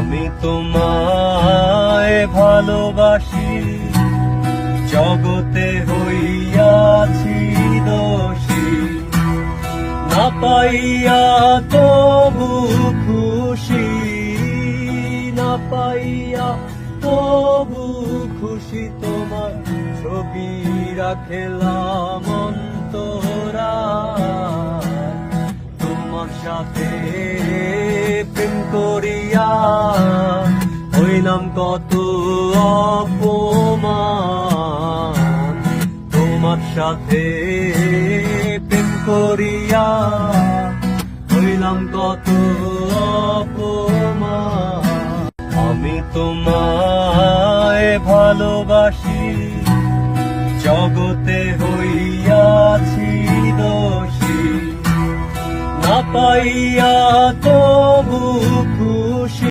আমি তোমায় ভালোবাসি, জগতে হইয়াছি দোষী, না পাইয়া তবু খুশি, না পাইয়া তবু খুশি। তোমার ছবি রাখলাম অন্তরায়, তোমার সাথে প্রেম করিয়া হইলাম কত অপমান। তোমার সাথে প্রেম করিয়া হইলাম কত অপমান। আমি তোমায় ভালোবাসি, জগতে হইয়াছি দোষী, না পাইয়া তবু